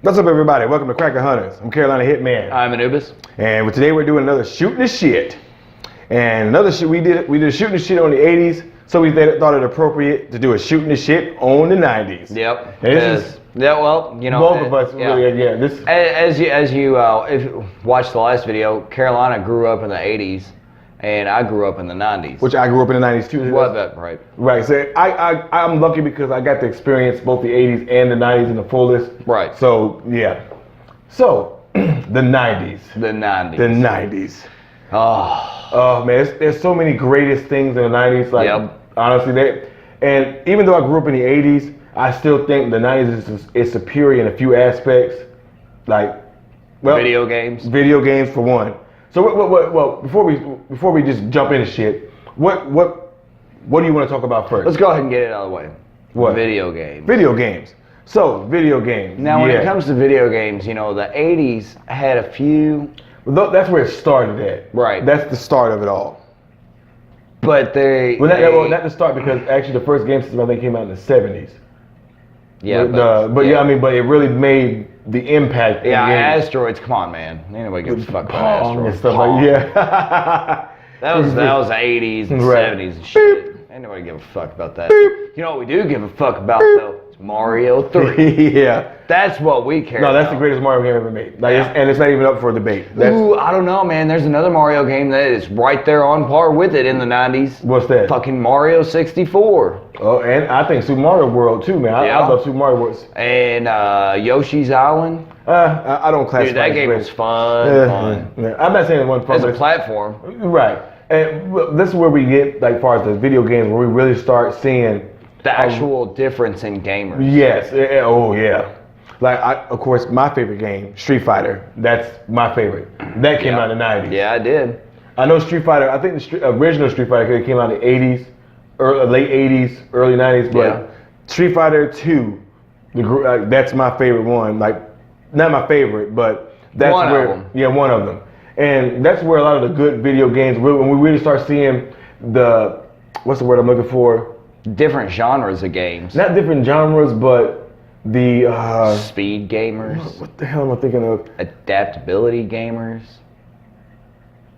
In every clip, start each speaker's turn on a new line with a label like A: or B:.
A: What's up, everybody? Welcome to Cracker Hunters. I'm Carolina Hitman.
B: I'm Anubis.
A: And today we're doing another Shootin The Shit. And another shit we did Shootin The Shit on the 80s, so we thought it appropriate to do a Shootin The Shit on the 90s.
B: Yep.
A: This is
B: well, you know,
A: both of us really, yeah. This
B: as you if you watched the last video, Carolina grew up in the 80s, and I grew up in the 90s.
A: which I grew up in the 90s too.
B: What that right?
A: Right. So I'm lucky because I got to experience both the 80s and the 90s in the fullest.
B: Right.
A: So yeah. So the 90s.
B: The 90s.
A: The 90s.
B: Oh
A: man, there's so many greatest things in the 90s. Like,
B: Yep.
A: honestly, and even though I grew up in the 80s, I still think the 90s is superior in a few aspects. Like, well,
B: video games.
A: Video games for one. So well, before we just jump into shit, what do you want to talk about first?
B: Let's go ahead and get it out of the way.
A: What?
B: Video games.
A: Video games. So, video games.
B: Now, when it comes to video games, you know, the 80s had a few.
A: Well, that's where it started at.
B: Right.
A: That's the start of it all.
B: But
A: not the start, because actually the first game system I think came out in the 70s.
B: Yeah.
A: But it really made the impact.
B: Yeah,
A: in the 80s.
B: Asteroids. Come on, man. Ain't nobody gives a fuck about
A: Pong and
B: asteroids.
A: stuff
B: Pong.
A: like yeah.
B: That was the 80s and
A: Right.
B: 70s and shit. Ain't nobody give a fuck about that. You know what we do give a fuck about though? It's Mario 3.
A: Yeah.
B: That's what we care
A: No,
B: about.
A: that's the greatest Mario game ever made. Like,
B: Yeah.
A: and it's not even up for debate.
B: Ooh, I don't know, man. There's another Mario game that is right there on par with it in the 90s.
A: What's that?
B: Fucking Mario 64.
A: Oh, and I think Super Mario World too, man.
B: Yeah.
A: I love Super Mario World.
B: And Yoshi's Island.
A: I don't classify.
B: Dude, that game was fun.
A: Yeah. I'm not saying it wasn't fun.
B: As a
A: but-
B: platform.
A: Right. And this is where we get, like, far as the video games, where we really start seeing
B: The actual difference in gamers.
A: Yes. Oh, yeah. Like, of course, my favorite game, Street Fighter. That's my favorite. That came out in the 90s.
B: Yeah, I did.
A: I know Street Fighter. I think the original Street Fighter came out in the 80s, late 80s, early 90s. But
B: Yeah.
A: Street Fighter 2, that's my favorite one. Like, not my favorite, but that's
B: One of
A: where.
B: them.
A: Yeah, one of them. And that's where a lot of the good video games, when we really start seeing what's the word I'm looking for?
B: Different genres of games.
A: Not different genres, but the
B: Speed gamers.
A: what the hell am I thinking of?
B: Adaptability gamers.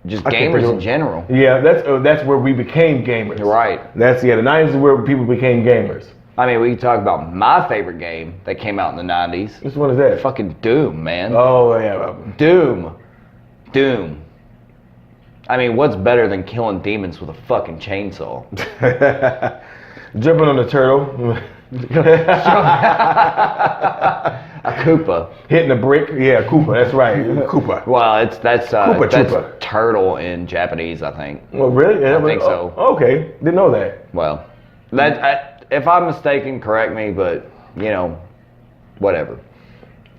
B: Just
A: I can't
B: gamers
A: think of-
B: in general.
A: Yeah, that's where we became gamers.
B: Right.
A: The 90s is where people became gamers.
B: I mean, we can talk about my favorite game that came out in the 90s.
A: Which one is that?
B: Fucking Doom, man.
A: Oh yeah.
B: Doom. I mean, what's better than killing demons with a fucking chainsaw?
A: Jumping on the turtle.
B: A Koopa.
A: Hitting a brick. Yeah, Koopa. That's right. Koopa.
B: Well, that's
A: Koopa
B: that's
A: Troopa.
B: turtle in Japanese, I think.
A: Well, really? Yeah,
B: I think so.
A: Okay, didn't know that.
B: Well, if I'm mistaken, correct me, but, you know, whatever.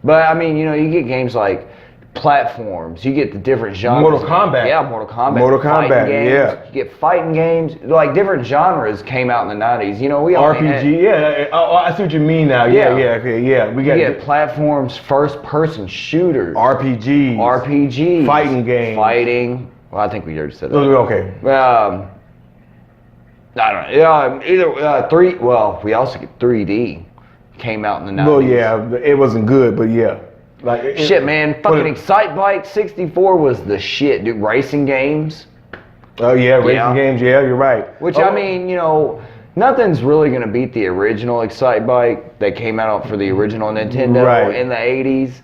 B: But, I mean, you know, you get games like platforms, you get the different genres.
A: Mortal Kombat.
B: Yeah, Mortal Kombat.
A: Mortal
B: Fighting
A: Kombat,
B: games.
A: yeah.
B: You get fighting games. Like, different genres came out in the 90s. You know, we only
A: RPG.
B: had,
A: Yeah. Oh, I see what you mean now. Yeah.
B: Yeah.
A: Okay. Yeah. We
B: you
A: got
B: get platforms, first-person shooters.
A: RPGs. Fighting games.
B: Fighting. Well, I think we already said that.
A: Okay.
B: I don't know. Yeah, either Well, we also get 3D. Came out in the 90s.
A: Well, yeah, it wasn't good, but yeah. Like
B: Shit, man. Fucking Excite Bike 64 was the shit, dude. Racing games.
A: Oh yeah, racing
B: Yeah.
A: games. Yeah, you're right.
B: Which, I mean, you know, nothing's really going to beat the original Excite Bike that came out for the original Nintendo
A: Right.
B: in the 80s.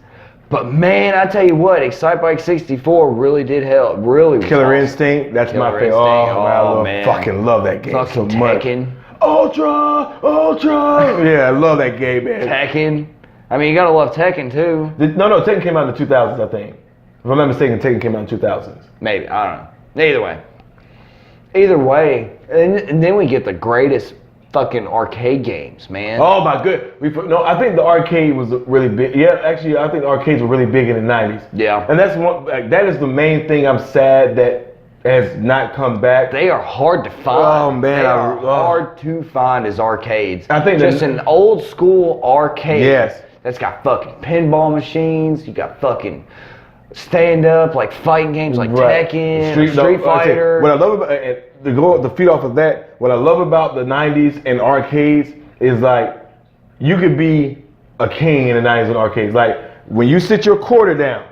B: But, man, I tell you what, Excite Bike 64 really did help. Really was
A: Killer
B: awesome.
A: Instinct. That's my
B: Killer
A: favorite.
B: Instinct.
A: Oh,
B: Man.
A: fucking love that game
B: Fucking
A: so much.
B: Tekken.
A: Ultra. Yeah, I love that game, man.
B: Tekken. I mean, you got to love Tekken, too.
A: No, Tekken came out in the 2000s, I think. If I'm not mistaken, Tekken came out in 2000s.
B: Maybe. I don't know. Either way. And then we get the greatest fucking arcade games, man.
A: Oh my good. I think the arcade was really big. Yeah, actually, I think the arcades were really big in the 90s.
B: Yeah.
A: And that's that is the main thing I'm sad that has not come back.
B: They are hard to find.
A: Oh, man,
B: They are hard to find as arcades.
A: I think
B: just an old school arcade.
A: Yes.
B: That's got fucking pinball machines. You got fucking stand up like fighting games like
A: Right.
B: Tekken, Street
A: Like I said,
B: Fighter.
A: What I love about to feed off of that, what I love about the 90s and arcades is like you could be a king in the 90s and arcades. Like when you sit your quarter down,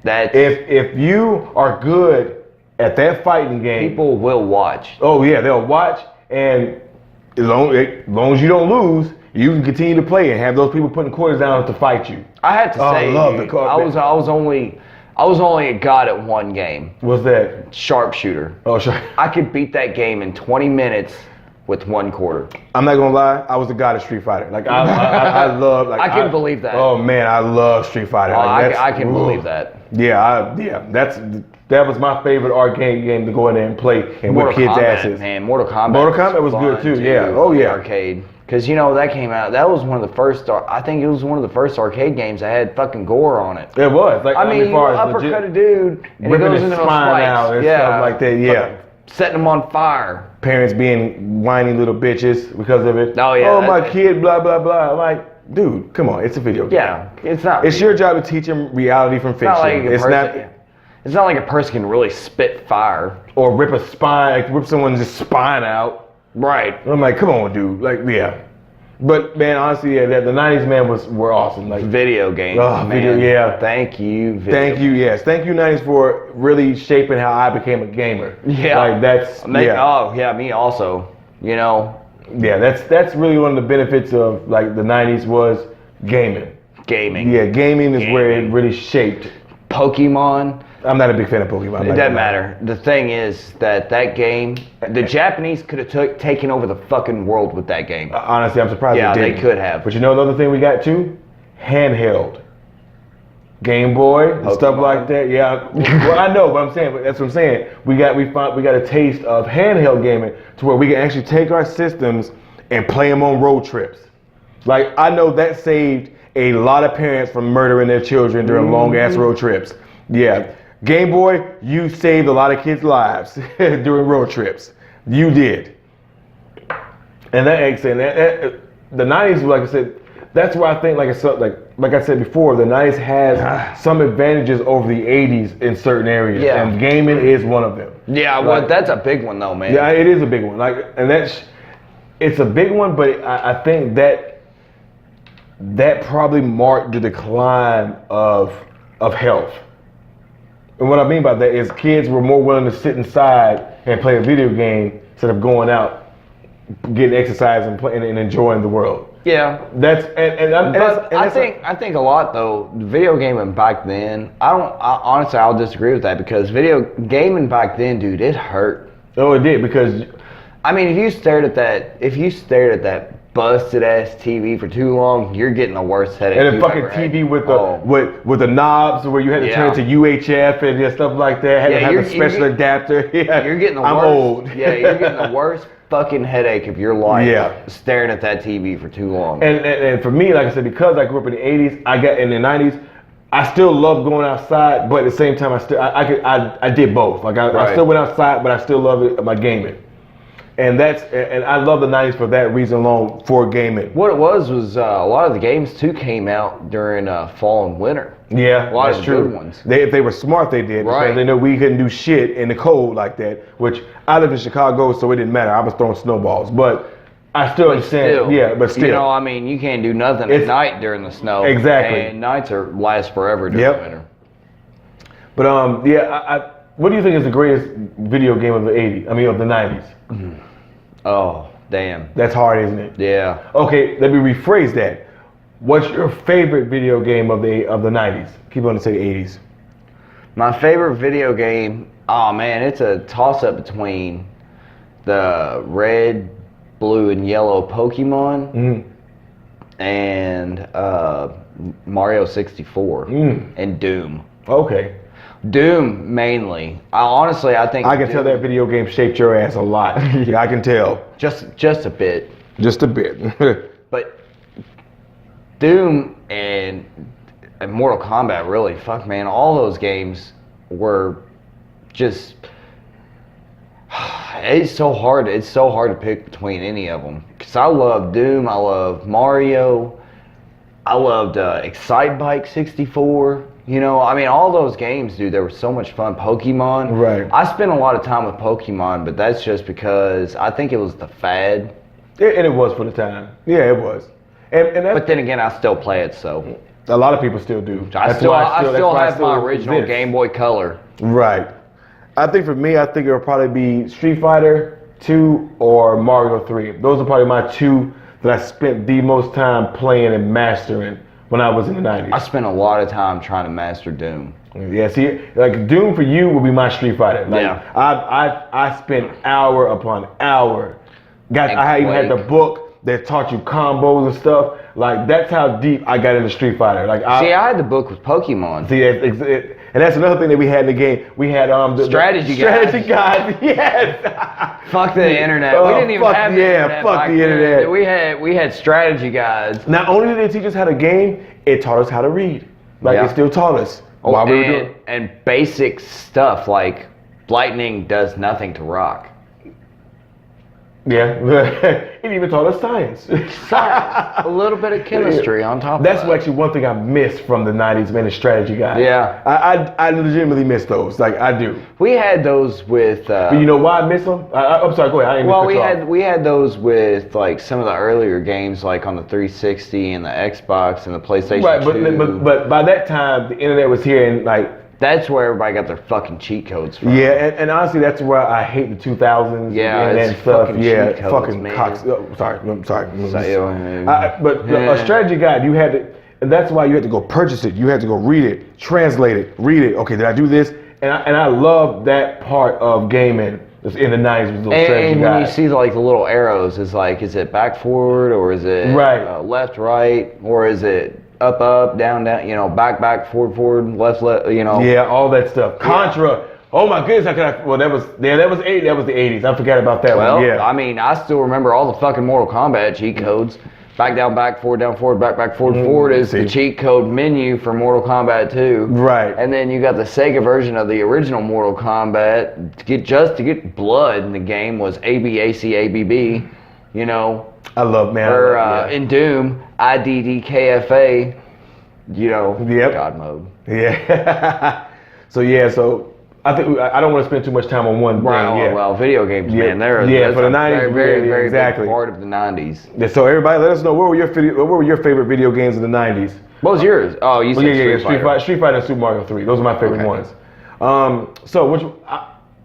B: That's
A: if you are good at that fighting game,
B: people will watch.
A: oh yeah, they'll watch, and as long as you don't lose, you can continue to play and have those people putting quarters down to fight you.
B: I have to say,
A: I love
B: dude,
A: the card.
B: I was only a god at one game.
A: What's that?
B: Sharpshooter.
A: Oh, sure.
B: I could beat that game in 20 minutes with one quarter.
A: I'm not gonna lie, I was the god of Street Fighter. Like I love. Like,
B: I can believe that.
A: Oh man, I love Street Fighter.
B: Oh,
A: Like,
B: I can believe that.
A: Yeah, that was my favorite arcade game to go in there and play and whip kids' asses.
B: Man, Mortal Kombat.
A: Mortal Kombat was
B: fun,
A: good too. Yeah. Oh yeah.
B: Arcade. Because that came out. That was one of the first. I think it was one of the first arcade games that had fucking gore on it.
A: It was. Like,
B: I mean,
A: as far as
B: uppercut a dude and it
A: ripping
B: goes
A: his
B: into those
A: spine
B: spikes.
A: out and stuff like that. Yeah.
B: Setting them on fire.
A: Parents being whiny little bitches because of it.
B: Oh, yeah,
A: Oh, my kid, blah blah blah. I'm like, dude, come on, it's a video game.
B: Yeah, it's not.
A: It's your job to teach them reality from fiction.
B: It's not like a person can really spit fire
A: or rip a spine, like rip someone's spine out.
B: Right.
A: I'm like, come on, dude. Like, yeah. But man, honestly, yeah, the 90s man were awesome. Like
B: video games.
A: Oh,
B: man.
A: video, yeah.
B: Thank you.
A: Thank you, yes. Thank you, 90s, for really shaping how I became a gamer.
B: Yeah.
A: Like that's
B: Oh yeah, me also.
A: Yeah, that's really one of the benefits of like the 90s was gaming.
B: Gaming.
A: Yeah, gaming is where it really shaped.
B: Pokemon.
A: I'm not a big fan of Pokemon.
B: It doesn't matter. The thing is that game, the Japanese could have taken over the fucking world with that game.
A: Honestly, I'm surprised
B: Yeah,
A: they didn't.
B: they could have.
A: But you know the other thing we got too? Handheld. Game Boy and stuff like that. Yeah. Well, I know, but that's what I'm saying. We got a taste of handheld gaming to where we can actually take our systems and play them on road trips. Like, I know that saved a lot of parents from murdering their children during long ass road trips. Yeah. Game Boy, you saved a lot of kids' lives during road trips. You did. And the 90s, like I said, that's where I think, like I said before, the 90s has some advantages over the 80s in certain areas.
B: Yeah.
A: And gaming is one of them.
B: Yeah, well, that's a big one though, man.
A: Yeah, it is a big one. It's a big one, but I think that probably marked the decline of health. And what I mean by that is kids were more willing to sit inside and play a video game instead of going out, getting exercise and playing and enjoying the world.
B: Yeah.
A: I
B: think a lot though, video gaming back then, honestly I'll disagree with that because video gaming back then, dude, it hurt.
A: Oh, it did because
B: I mean, if you stared at that busted ass TV for too long, you're getting the worst headache.
A: And a fucking TV with the knobs where you had to turn it to UHF and stuff like that. Had to have a special adapter. Yeah,
B: you're getting the worst.
A: I'm old.
B: Yeah, you're getting the worst fucking headache of your life staring at that TV for too long.
A: And for me, like I said, because I grew up in the 80s, I got in the 90s, I still loved going outside, but at the same time, I did both. Like I still went outside, but I still love my gaming. And I love the 90s for that reason alone, for gaming.
B: What it was a lot of the games too came out during fall and winter.
A: Yeah,
B: a lot
A: that's
B: of
A: true.
B: Good ones.
A: If they were smart, they did.
B: Right.
A: Because they know we couldn't do shit in the cold like that. Which I lived in Chicago, so it didn't matter. I was throwing snowballs, but I still understand. Yeah, but still.
B: I mean, you can't do nothing at night during the snow.
A: Exactly.
B: And nights last forever during winter.
A: But what do you think is the greatest video game of the 80s? I mean, of the 90s?
B: Oh, damn.
A: That's hard, isn't it?
B: Yeah.
A: Okay, let me rephrase that. What's your favorite video game of the 90s? Keep on to say 80s.
B: My favorite video game, oh man, it's a toss-up between the red, blue, and yellow Pokemon and Mario 64 and Doom.
A: Okay.
B: Doom mainly. I think
A: I can tell that video game shaped your ass a lot. I can tell.
B: Just a bit.
A: Just a bit.
B: But Doom and Mortal Kombat, really, fuck man, all those games were just. It's so hard to pick between any of them. Cause I love Doom, I love Mario, I loved Excitebike 64. I mean, all those games, dude, they were so much fun. Pokemon.
A: Right.
B: I spent a lot of time with Pokemon, but that's just because I think it was the fad.
A: And it was for the time. Yeah, it was. But
B: then again, I still play it, so.
A: A lot of people still do.
B: I still have my original Game Boy Color.
A: Right. I think for me, I think it would probably be Street Fighter 2 or Mario 3. Those are probably my two that I spent the most time playing and mastering when I was in the 90s.
B: I spent a lot of time trying to master Doom.
A: Yeah, see, like Doom for you would be my Street Fighter. Like,
B: yeah.
A: I spent hour upon hour. I even had the book that taught you combos and stuff. Like, that's how deep I got into Street Fighter. I
B: had the book with Pokemon.
A: See, and that's another thing that we had in the game. We had the
B: strategy
A: guide. Yes.
B: Fuck the internet. We didn't even have the internet.
A: Fuck the internet.
B: We had strategy guides.
A: Not only did it teach us how to game, it taught us how to read. It still taught us. While we were doing.
B: And basic stuff like lightning does nothing to rock.
A: Yeah, it even taught us science.
B: A little bit of chemistry on top of
A: that. That's actually one thing I missed from the 90s, man, the strategy guide.
B: Yeah.
A: I legitimately miss those. Like, I do.
B: We had those with...
A: but you know why I miss them? I'm sorry, go ahead.
B: We had those with, like, some of the earlier games, like on the 360 and the Xbox and the PlayStation 2.
A: But by that time, the internet was here and, like...
B: That's where everybody got their fucking cheat codes from.
A: Yeah, and honestly, that's where I hate the 2000s.
B: Yeah,
A: and stuff.
B: Fucking
A: yeah,
B: cheat codes,
A: fucking
B: man.
A: cocks. I'm sorry.
B: But
A: a strategy guide, you had to, and that's why you had to go purchase it. You had to go read it, translate it, read it. Okay, did I do this? And I love that part of gaming in the 90s with those strategy
B: and
A: guides.
B: when you see like the little arrows, is it back forward or is it left right or is it up, down, back, forward, left,
A: Yeah, all that stuff. Contra. Yeah. Oh my goodness, that was the 80s. I forgot about that one. Yeah.
B: I mean, I still remember all the fucking Mortal Kombat cheat codes. Back, down, forward, back, forward is the cheat code menu for Mortal Kombat 2. Right. And then you got the Sega version of the original Mortal Kombat. To get blood in the game was ABACABB,
A: I love, man.
B: Or in Doom, IDDKFA, God mode.
A: Yeah. So I think I don't want to spend too much time on one thing.
B: Well, video games, man.
A: They're for the 90s.
B: Very
A: exactly.
B: big part of the 90s.
A: Yeah, so everybody, let us know what were your favorite video games in the 90s?
B: What was yours? Oh, you said
A: Street Fighter and Super Mario 3. Those are my favorite ones. So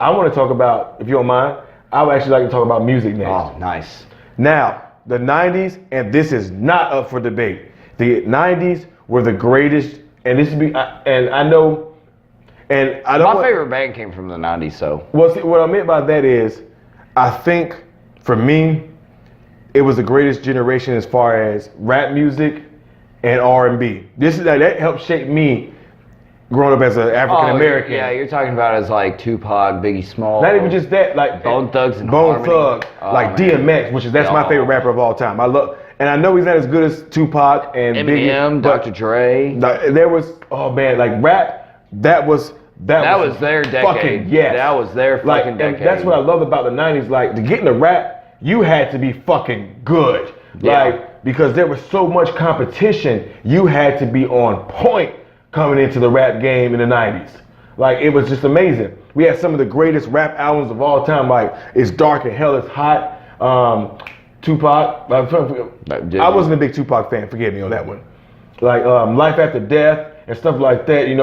A: I want to talk about, if you don't mind, I would actually like to talk about music next.
B: Oh, nice.
A: Now, the 90s, and this is not up for debate. The 90s were the greatest, and this would be, and I know. And my
B: favorite band came from the 90s, so.
A: Well, see, what I meant by that is, I think, for me, it was the greatest generation as far as rap music and R&B. That helped shape me growing up as an African American.
B: Yeah, you're talking about as like Tupac, Biggie Smalls.
A: Not even just that, like
B: Bone Thugs and
A: Bone Thug, like DMX, that's my favorite rapper of all time. And I know he's not as good as Tupac and
B: Eminem,
A: Biggie,
B: Dr. Dre.
A: There was like rap. That was
B: their decade.
A: Fucking yes.
B: That was their fucking decade.
A: And that's what I love about the 90s. Like, to get into rap, you had to be fucking good.
B: Yeah.
A: Because there was so much competition, you had to be on point coming into the rap game in the 90s. Like, it was just amazing. We had some of the greatest rap albums of all time, like It's Dark and Hell Is Hot, Tupac. I wasn't a big Tupac fan, forgive me on that one. Like Life After Death and stuff like that, as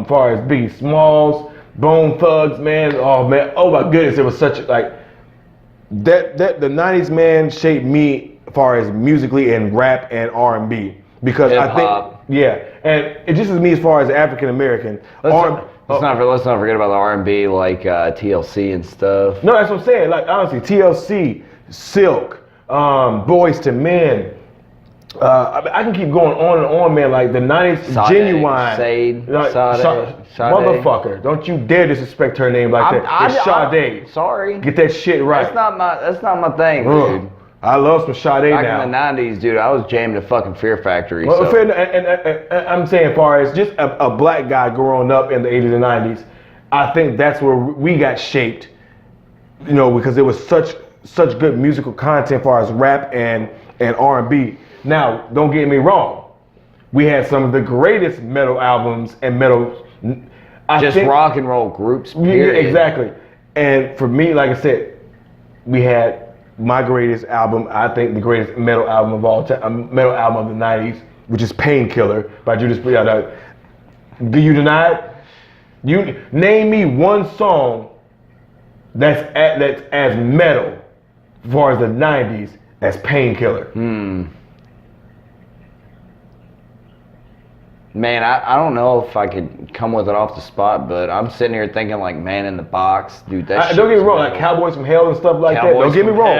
A: far as Biggie Smalls, Bone Thugs, man. Oh my goodness, it was such like that the 90s, man, shaped me as far as musically and rap and R&B. Because
B: hip-hop.
A: I think, and it just is me as far as African American.
B: Let's not forget about the R&B, like TLC and stuff.
A: No, that's what I'm saying. Like, honestly, TLC, Silk, Boys to Men. I can keep going on and on, man. Like the 90s,
B: Sade,
A: Genuine.
B: Sade,
A: like,
B: Sade.
A: Motherfucker, don't you dare disrespect her name like that. It's Sade.
B: Sorry.
A: Get that shit right.
B: That's not my thing, dude.
A: I love some Sade now.
B: Back in the 90s, dude, I was jamming to fucking Fear Factory.
A: Well, and I'm saying, as far as just a black guy growing up in the 80s and 90s, I think that's where we got shaped, because there was such good musical content as far as rap and R&B. Now, don't get me wrong. We had some of the greatest metal albums and
B: rock and roll groups, period.
A: Yeah, exactly. And for me, like I said, we had my greatest album, I think the greatest metal album of all time, metal album of the 90s, which is Painkiller by Judas Priest. Do you deny it? You name me one song that's as metal as far as the 90s as Painkiller.
B: Man, I don't know if I could come with it off the spot, but I'm sitting here thinking like Man in the Box, dude. That
A: Don't get me wrong, like Cowboys from Hell and stuff like that. Don't get me wrong.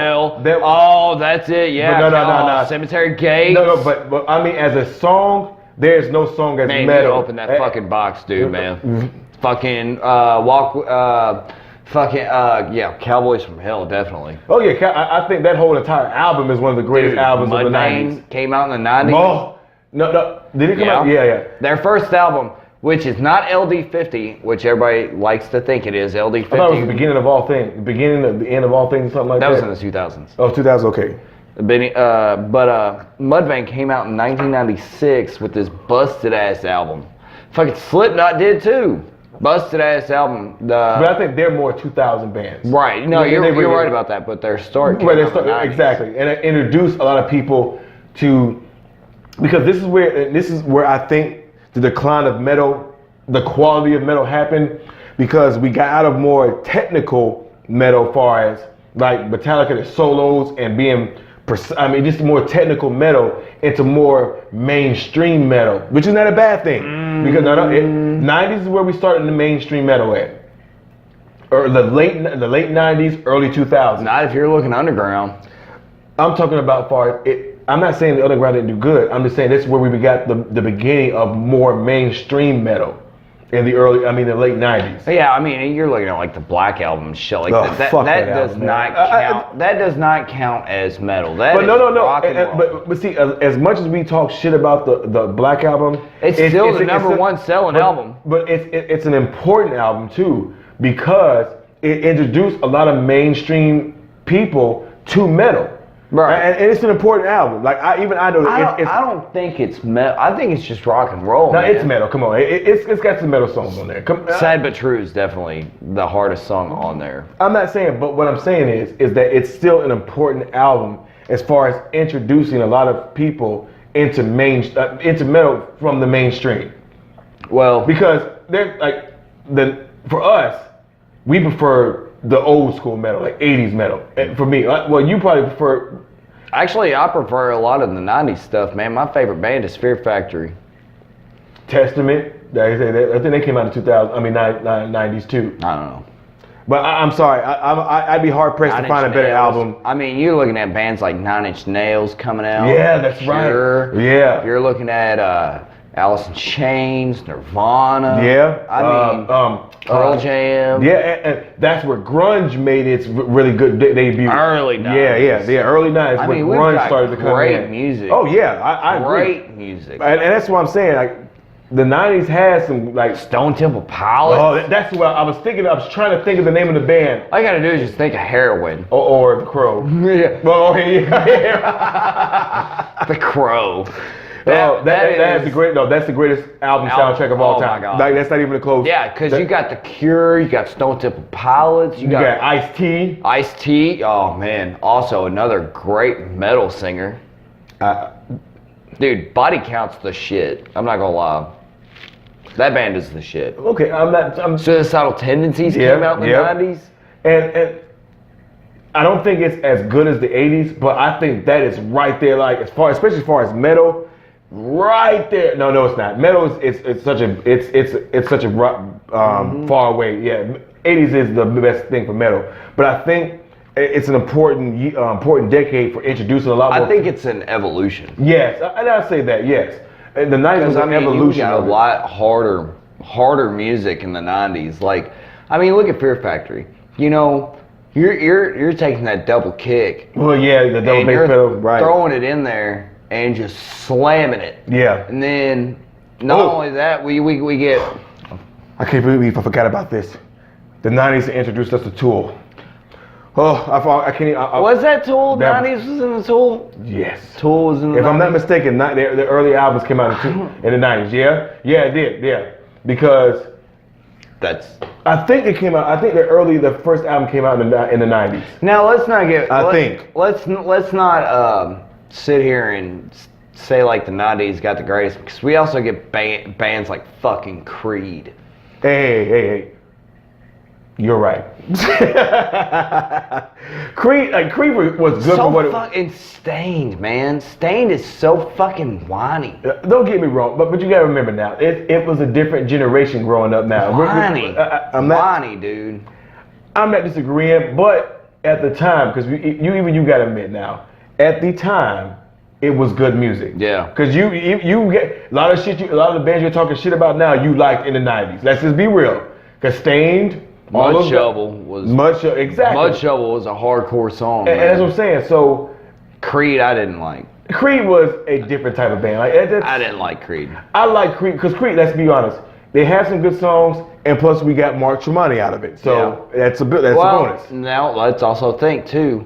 B: Oh, that's it. Yeah.
A: No.
B: Cemetery Gates.
A: No, but I mean, as a song, there's no song as
B: man,
A: metal.
B: you open that fucking box, dude, man. Fucking Cowboys from Hell, definitely.
A: Oh yeah, I think that whole entire album is one of the greatest albums of the 90s.
B: Came out in the 90s.
A: Oh, no. Did it come out? Yeah.
B: Their first album, which is not LD50, which everybody likes to think it is. LD50.
A: I thought it was the beginning of all things. The beginning of the end of all things, something like that.
B: That was in the 2000s.
A: Oh, 2000, okay.
B: But Mudvayne came out in 1996 with this busted ass album. Fucking Slipknot did too. Busted ass album.
A: But I think they're more 2000 bands.
B: Right. No, you're right about that. But their start.
A: Exactly, and it introduced a lot of people to, because this is where I think the decline of metal, the quality of metal happened, because we got out of more technical metal, far as like Metallica, the solos and being, just more technical metal, into more mainstream metal, which is not a bad thing. Because 90s is where we started in the mainstream metal at. Or the late 90s, early 2000s.
B: Not if you're looking underground.
A: I'm talking about far as it. I'm not saying the underground didn't do good. I'm just saying this is where we got the beginning of more mainstream metal in the late 90s.
B: Yeah, I mean, you're looking at like the Black Album shit like that does not count. That does not count as metal. That is rock and roll.
A: But see, as much as we talk shit about the Black Album,
B: it's still the number one selling album.
A: But it's an important album too, because it introduced a lot of mainstream people to metal. Right, and it's an important album. Like I know that
B: I don't think it's metal. I think it's just rock and roll.
A: No, it's metal. Come on, it's got some metal songs on there.
B: Sad But True is definitely the hardest song on there.
A: I'm not saying, but what I'm saying is that it's still an important album as far as introducing a lot of people into metal from the mainstream.
B: Well,
A: because they're like for us, we prefer the old school metal, like 80s metal. And for me, you probably prefer.
B: Actually, I prefer a lot of the 90s stuff, man. My favorite band is Fear Factory.
A: Testament. I think they came out in 90s too.
B: I don't know.
A: But I'm sorry, I'd be hard pressed to find a better album.
B: I mean, you're looking at bands like 9 Inch Nails coming out.
A: Yeah, that's right. Yeah.
B: You're looking at Alice in Chains, Nirvana.
A: Yeah.
B: I mean, Pearl Jam.
A: Yeah, and that's where grunge made its really good debut.
B: Early 90s.
A: Yeah, early 90s when grunge started to come in.
B: Great music.
A: Oh yeah, I agree.
B: Great music.
A: And that's what I'm saying. Like, the 90s had some like
B: Stone Temple Pilots.
A: Oh, that's what I was thinking. I was trying to think of the name of the band.
B: All you gotta do is just think of Heroin.
A: Or The Crow.
B: Yeah.
A: Well, yeah.
B: The Crow.
A: That's the greatest album soundtrack of all time.
B: My God.
A: Like, that's not even a close.
B: Yeah, because you got The Cure, you got Stone Temple Pilots, you got
A: Ice-T.
B: Ice-T. Oh man, also another great metal singer. Dude, Body Count's the shit. I'm not gonna lie. That band is the shit.
A: Okay,
B: Suicidal Tendencies came out in the 90s.
A: And I don't think it's as good as the 80s, but I think that is right there, like especially as far as metal, right there. No, it's not. Metal is such a far away. Yeah, 80s is the best thing for metal, but I think it's an important decade for introducing a lot more.
B: I think it's an evolution.
A: Yes, and I'd say that. Yes, and the 90s was an evolution.
B: You got a lot harder music in the 90s. Like, I mean, look at Fear Factory. You know, you're taking that double kick.
A: Well, yeah, the double bass pedal, right?
B: Throwing it in there and just slamming it.
A: Yeah.
B: And then not only that, we get.
A: I can't believe I forgot about this. The 90s introduced us to Tool. Oh, I can't even.
B: Was that Tool? 90s was in the Tool?
A: Yes.
B: Tool was in the 90s?
A: If I'm not mistaken, the early albums came out in the 90s. Yeah? Yeah, it did. Yeah. Because I think it came out. I think the first album came out in the 90s.
B: Now let's not get.
A: Let's
B: not sit here and say like the 90s got the greatest because we also get bands like fucking Creed.
A: Hey. You're right. Creed was good for what it was.
B: And Stained, man. Stained is so fucking whiny.
A: Don't get me wrong, but you gotta remember now, it was a different generation growing up now.
B: Whiny, dude.
A: I'm not disagreeing, but at the time, because you gotta admit now, at the time, it was good music.
B: Yeah.
A: Because you get a lot of the bands you're talking shit about now, you liked in the 90s. Let's just be real. Because Stained,
B: Mud Shovel was a hardcore song.
A: And that's what I'm saying. So
B: Creed, I didn't like.
A: Creed was a different type of band.
B: I didn't like Creed.
A: I like Creed because Creed. Let's be honest, they have some good songs, and plus we got Mark Tremonti out of it. So that's a bonus.
B: Now let's also think too.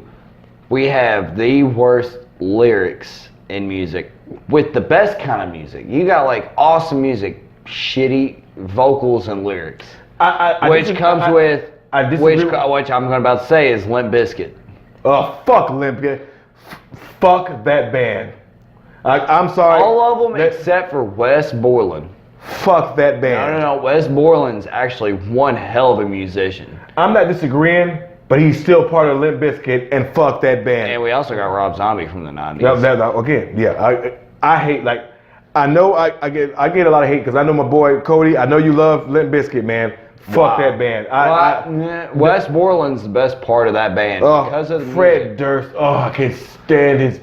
B: We have the worst lyrics in music with the best kind of music. You got like awesome music, shitty vocals and lyrics. Which I'm about to say is Limp Bizkit.
A: Oh, fuck Limp Bizkit. Fuck that band. I'm sorry.
B: All of them except for Wes Borland.
A: Fuck that band.
B: No. Wes Borland's actually one hell of a musician.
A: I'm not disagreeing, but he's still part of Limp Bizkit, and fuck that band.
B: And we also got Rob Zombie from the 90s.
A: Again, yeah. I hate, like, I know I get a lot of hate because I know my boy Cody. I know you love Limp Bizkit, man. Fuck that band.
B: Wes Borland's the best part of that band because of the
A: Fred Durst. Oh, I can't stand his.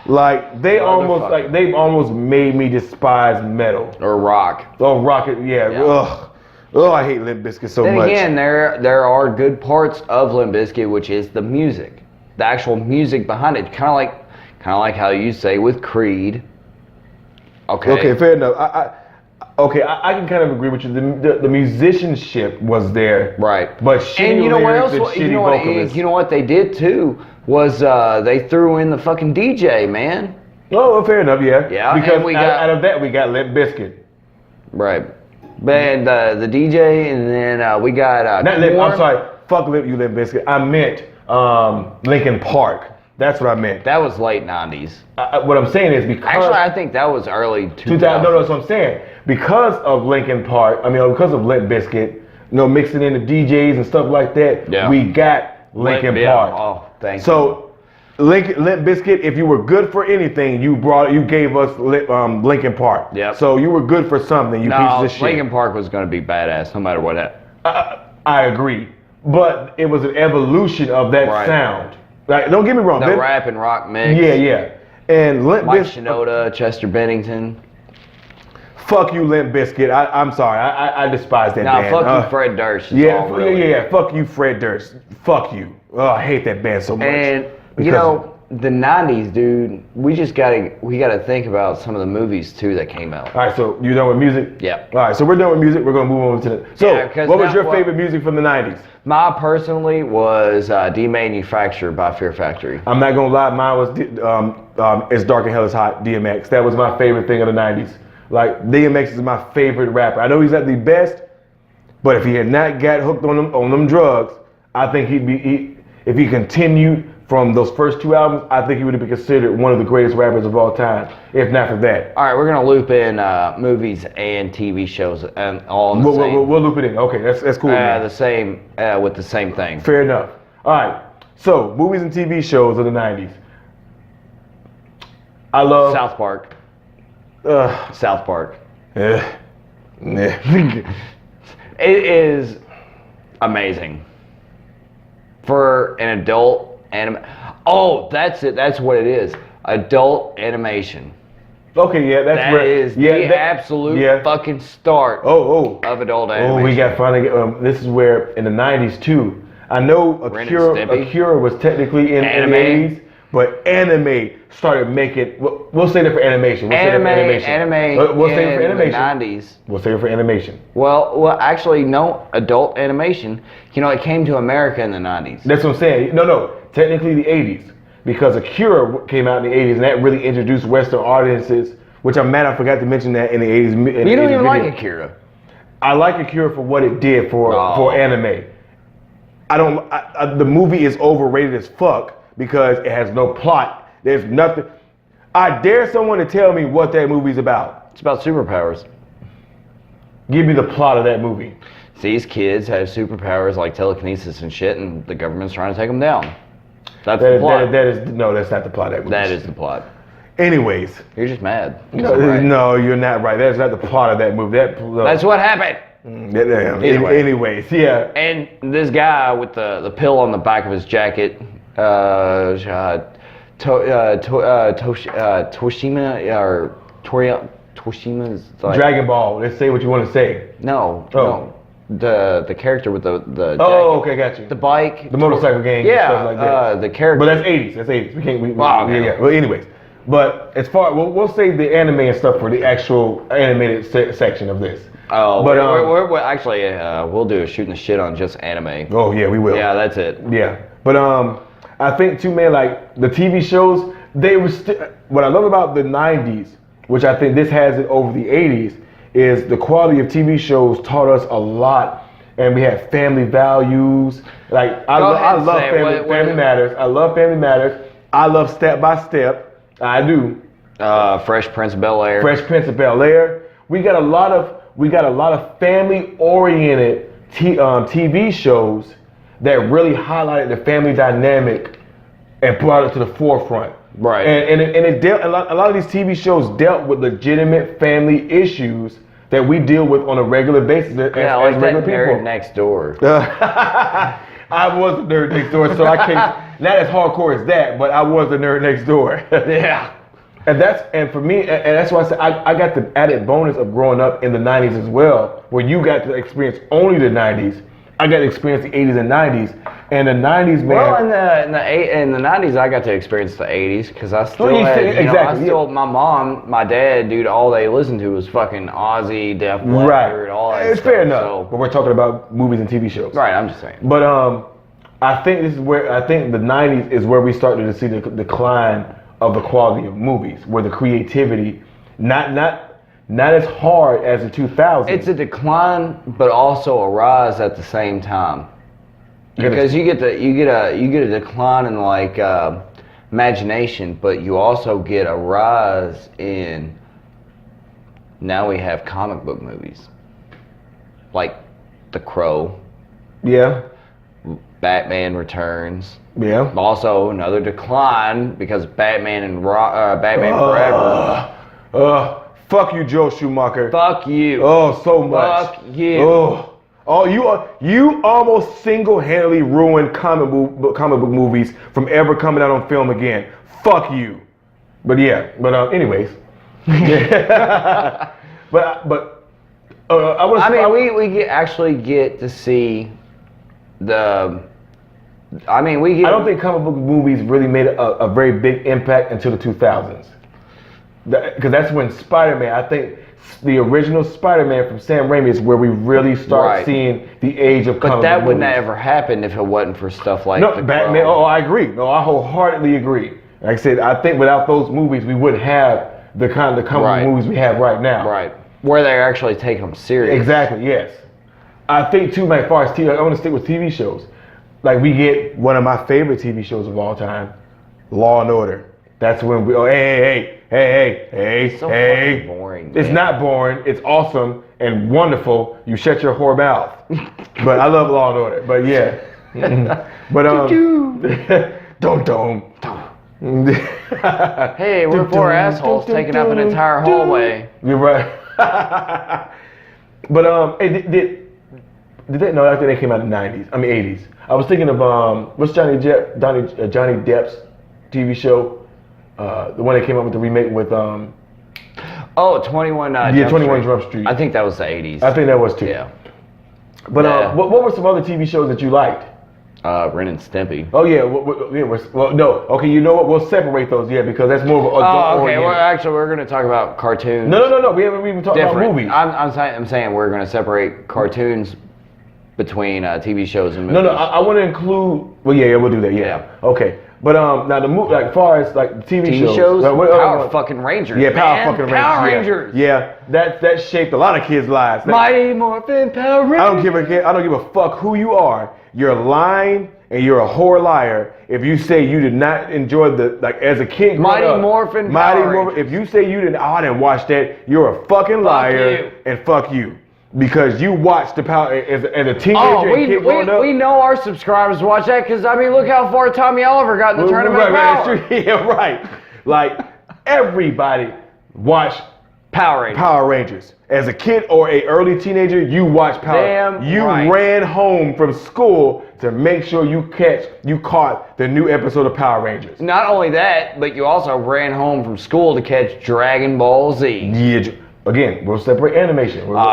A: Like they've almost made me despise metal
B: or rock.
A: Oh, rock it, yeah. I hate Limp Bizkit so much.
B: Then again, there are good parts of Limp Bizkit, which is the music, the actual music behind it. Kind of like how you say with Creed.
A: Okay, fair enough. I can kind of agree with you. The musicianship was there,
B: right?
A: But shitty lyrics and shitty vocalists.
B: You know what they did too was they threw in the fucking DJ, man.
A: Oh, well, fair enough, yeah.
B: Yeah,
A: because out of that we got Limp Bizkit,
B: right? And the DJ, and then we got.
A: Not Limp. I'm sorry. Fuck Limp Bizkit. I meant Linkin Park. That's what I meant.
B: That was late 90s.
A: What I'm saying is because...
B: Actually, I think that was early 2000s.
A: No, that's what I'm saying. Because of Linkin Park, because of Limp Bizkit, mixing in the DJs and stuff like that, we got Linkin Park.
B: Oh, thank you.
A: So, Limp Bizkit, if you were good for anything, you gave us Linkin Park.
B: Yeah.
A: So you were good for something, pieces of shit.
B: Linkin Park was going to be badass no matter what happened.
A: I agree. But it was an evolution of that sound. Like, don't get me wrong.
B: The rap and rock mix.
A: Yeah. And Limp
B: Mike Shinoda, Chester Bennington.
A: Fuck you, Limp Bizkit. I'm sorry. I despise that band.
B: Fuck you, Fred Durst.
A: Yeah. Fuck you, Fred Durst. Fuck you. Oh, I hate that band so much.
B: And the 90s, dude. We gotta think about some of the movies too that came out.
A: All right, so you done with music?
B: Yeah.
A: All right, so we're done with music. We're gonna move on to the. So, what was your favorite music from the 90s?
B: Mine personally was Demanufactured by Fear Factory.
A: I'm not gonna lie, mine was It's Dark and Hell Is Hot, DMX. That was my favorite thing of the 90s. Like, DMX is my favorite rapper. I know he's not the best, but if he had not got hooked on them drugs, I think if he continued from those first two albums, I think he would have been considered one of the greatest rappers of all time, if not for that.
B: All right, we're gonna loop in movies and TV shows and all in the same.
A: We'll loop it in. Okay, that's cool.
B: The same with the same thing.
A: Fair enough. All right, so movies and TV shows of the 90s. I love
B: South Park. South Park.
A: It
B: is amazing for an adult anime. Oh, that's it. That's what it is. Adult animation.
A: Okay, yeah,
B: that is the absolute fucking start of adult animation.
A: Oh, we got finally. This is where in the 90s too. I know Akira was technically in the 80s, but anime started making. We'll say that for animation. We'll say it for animation.
B: 90s.
A: We'll say it for animation.
B: Well, actually, no. Adult animation. It came to America in the 90s.
A: That's what I'm saying. No. Technically the 80s, because Akira came out in the 80s, and that really introduced Western audiences. Which I'm mad I forgot to mention that in the 80s.
B: You don't even like Akira.
A: I like Akira for what it did for anime. The movie is overrated as fuck because it has no plot. There's nothing. I dare someone to tell me what that movie's about.
B: It's about superpowers.
A: Give me the plot of that movie.
B: These kids have superpowers like telekinesis and shit, and the government's trying to take them down. That's
A: That
B: the
A: is,
B: plot.
A: that's not the plot of that movie.
B: That is the plot.
A: Anyways.
B: You're just mad.
A: No, you're not right. That's not the plot of that movie.
B: That's what happened. Anyway.
A: Anyways, yeah.
B: And this guy with the pill on the back of his jacket, Toshima or Toshima's like,
A: Dragon Ball. Let's say what you want to say.
B: No. The character with the jacket.
A: Oh, okay, got you.
B: The bike.
A: The motorcycle gang.
B: Yeah.
A: Stuff like that.
B: The character.
A: But that's 80s. That's 80s. We can't.
B: Okay.
A: Yeah. Well, anyways. But as far we'll save the anime and stuff for the actual animated section of this.
B: Oh,
A: but
B: we're actually we'll do a shooting the shit on just anime.
A: Oh yeah, we will.
B: Yeah, that's it.
A: Yeah, but I think too, man. Like the TV shows, they were what I love about the '90s, which I think this has it over the '80s, is the quality of TV shows taught us a lot, and we had family values. Like I love Family Matters. I love Family Matters. I love Step by Step. I do.
B: Fresh Prince of Bel-Air.
A: Fresh Prince of Bel-Air. We got a lot of family-oriented TV shows that really highlighted the family dynamic and brought it to the forefront.
B: Right.
A: And it dealt a lot of these TV shows dealt with legitimate family issues that we deal with on a regular basis as
B: like
A: regular
B: that
A: people.
B: Nerd Next Door.
A: I was the nerd next door, so I can't. Not as hardcore as that, but I was the nerd next door.
B: Yeah.
A: And for me, and that's why I said I got the added bonus of growing up in the '90s as well, where you got to experience only the '90s. I got to experience the '80s and '90s, and the '90s, man.
B: Well, in the '90s, I got to experience the '80s because I still my mom, my dad, dude, all they listened to was fucking Ozzy, Def Leppard, all that
A: It's
B: stuff.
A: fair enough.
B: So,
A: but we're talking about movies and TV shows.
B: right, I'm just saying.
A: But I think this is where I think the '90s is where we started to see the decline of the quality of movies, where the creativity, not as hard as the 2000s.
B: It's a decline, but also a rise at the same time. Because you get a decline in like imagination, but you also get a rise in. Now we have comic book movies, like The Crow.
A: Yeah.
B: Batman Returns.
A: Yeah.
B: Also another decline because Batman Forever.
A: Fuck you, Joel Schumacher.
B: Fuck you.
A: Oh, so much.
B: Fuck you.
A: Oh, you almost single-handedly ruined comic book movies from ever coming out on film again. Fuck you. But yeah. But anyways.
B: We actually get to see I don't
A: think comic book movies really made a very big impact until the 2000s. Because that's when Spider-Man, I think the original Spider-Man from Sam Raimi is where we really start seeing the age of comic book movies.
B: But that would not ever happen if it wasn't for stuff like
A: The Batman. Oh, I agree. No, I wholeheartedly agree. Like I said, I think without those movies, we wouldn't have the kind of comic book movies we have right now.
B: Right. Where they're actually taking them serious.
A: Exactly, yes. I think too, as far as TV, I want to stick with TV shows. Like we get one of my favorite TV shows of all time, Law and Order. That's when we hey.
B: So fucking boring.
A: It's not boring. It's awesome and wonderful. You shut your whore mouth. But I love Law and Order. But yeah. But don't.
B: Hey, we're four assholes taking up an entire hallway.
A: You're right. But did they? No, I think they came out in the '90s. I mean '80s. I was thinking of what's Johnny Depp's TV show, the one that came out with the remake with
B: 21
A: Jump Street.
B: I think that was the '80s.
A: I think that was too.
B: Yeah.
A: But what were some other TV shows that you liked?
B: Ren and Stimpy.
A: Oh yeah, no. Okay, you know what? We'll separate those, because that's more of an adult
B: okay.
A: oriented.
B: We're going to talk about cartoons.
A: No. We haven't even talked about movies.
B: I'm saying we're going to separate cartoons between TV shows and movies.
A: No. I want to include. Well, yeah, we'll do that. Yeah. Okay. But now the movie, like far as like TV shows,
B: Power fucking Rangers.
A: Yeah, Power fucking Rangers.
B: Power Rangers.
A: Yeah, that shaped a lot of kids' lives.
B: Mighty Morphin Power Rangers.
A: I don't give a fuck who you are. Your line and you're a whore liar if you say you did not enjoy as a kid growing
B: Mighty
A: up.
B: Morphin
A: Mighty
B: Power
A: Morphin.
B: Rangers.
A: If you say you didn't, I didn't watch that, you're a fucking liar and fuck you. Because you watched the Power as a teenager and kid growing up.
B: We know our subscribers watch that because, I mean, look how far Tommy Oliver got in the Tournament of Power.
A: Yeah, right. Like, everybody watched Power Rangers. As a kid or a early teenager, you watched Power Rangers. You ran home from school to make sure you caught the new episode of Power Rangers.
B: Not only that, but you also ran home from school to catch Dragon Ball Z.
A: Yeah. Again, we'll separate animation. We'll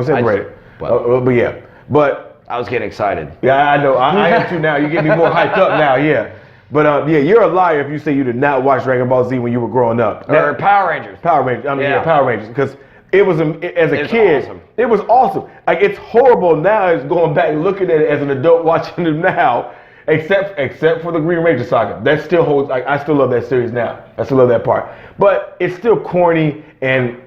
A: separate it. But yeah. But
B: I was getting excited.
A: Yeah, I know. I am too now. You get me more hyped up now, yeah. But yeah, you're a liar if you say you did not watch Dragon Ball Z when you were growing up.
B: Or Power Rangers.
A: Power Rangers. Power Rangers. Because it was, as a kid,
B: awesome.
A: It was awesome. Like, it's horrible now as going back and looking at it as an adult watching them now, except for the Green Ranger saga. That still holds, like, I still love that series now. I still love that part. But it's still corny and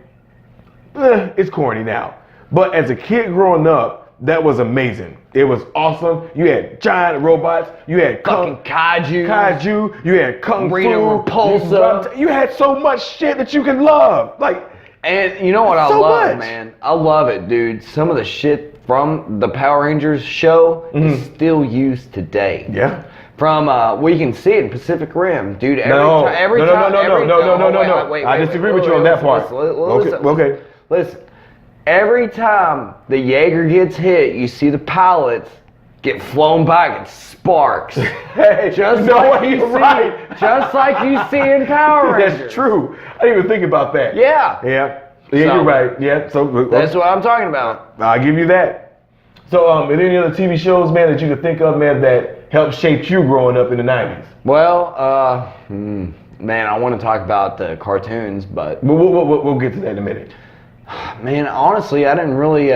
A: it's corny now. But as a kid growing up, that was amazing. It was awesome. You had giant robots. You had
B: fucking kaiju.
A: You had kung
B: Rita
A: fu.
B: Repulsa.
A: You had so much shit that you can love. Like,
B: and you know what I love, man? I love it, dude. Some of the shit from the Power Rangers show is still used today.
A: Yeah.
B: From we can see it in Pacific Rim, dude.
A: No. I disagree with you on that part. Okay.
B: Listen. Every time the Jaeger gets hit, you see the pallets get flown back and sparks.
A: Hey,
B: just like you see in Power Rangers.
A: That's true. I didn't even think about that.
B: Yeah.
A: Yeah, you're right. Yeah, so
B: that's what I'm talking about.
A: I'll give you that. So, are there any other TV shows, man, that you could think of, man, that helped shape you growing up in the 90s?
B: Well, man, I want to talk about the cartoons, but
A: we'll get to that in a minute.
B: Man, honestly, I didn't really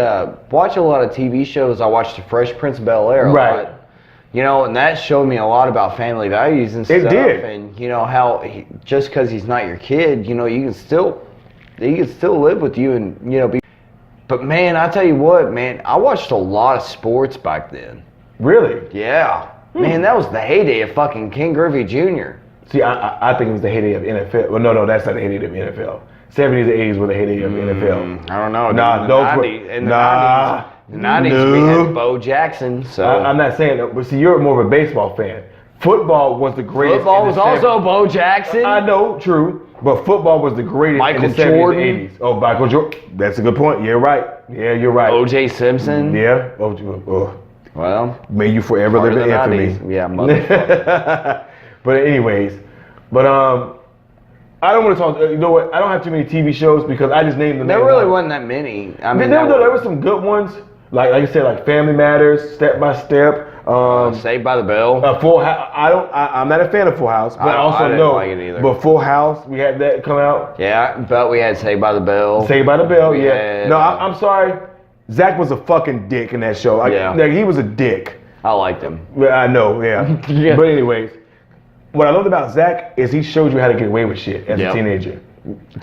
B: watch a lot of TV shows. I watched The Fresh Prince of Bel-Air a lot. You know, and that showed me a lot about family values and stuff.
A: It did.
B: And, you know, how just because he's not your kid, you know, he can still live with you and, you know, be. But, man, I tell you what, man, I watched a lot of sports back then.
A: Really?
B: Yeah. Man, that was the heyday of fucking King Griffey Jr.
A: See, I think it was the heyday of NFL. Well, no, that's not the heyday of NFL. 70s and 80s were the heyday of NFL.
B: I don't know.
A: Nah,
B: in the 90s, we had Bo Jackson. So
A: I'm not saying that, but see, you're more of a baseball fan. Football was the greatest.
B: Football was also Bo Jackson.
A: I know, true, but football was the greatest
B: Michael
A: in the 70s
B: Jordan.
A: and 80s. Oh, Michael Jordan. That's a good point. You're right. Yeah, you're right.
B: O.J. Simpson.
A: Yeah.
B: Well,
A: may you forever live in infamy.
B: 90s. Yeah, motherfucker.
A: But anyways, I don't want to talk. You know what? I don't have too many TV shows because I just named them.
B: There really wasn't that many. I mean,
A: there were some good ones. Like I said, like Family Matters, Step by Step.
B: Saved by the Bell.
A: Full House. I'm not a fan of Full House, but I didn't like it either. But Full House, we had that come out.
B: Yeah, but we had Saved by the Bell.
A: Saved by the Bell. Yeah. No, I'm sorry. Zach was a fucking dick in that show. Like he was a dick.
B: I liked him.
A: I know. Yeah.
B: Yeah.
A: But anyways. What I loved about Zach is he showed you how to get away with shit as a teenager.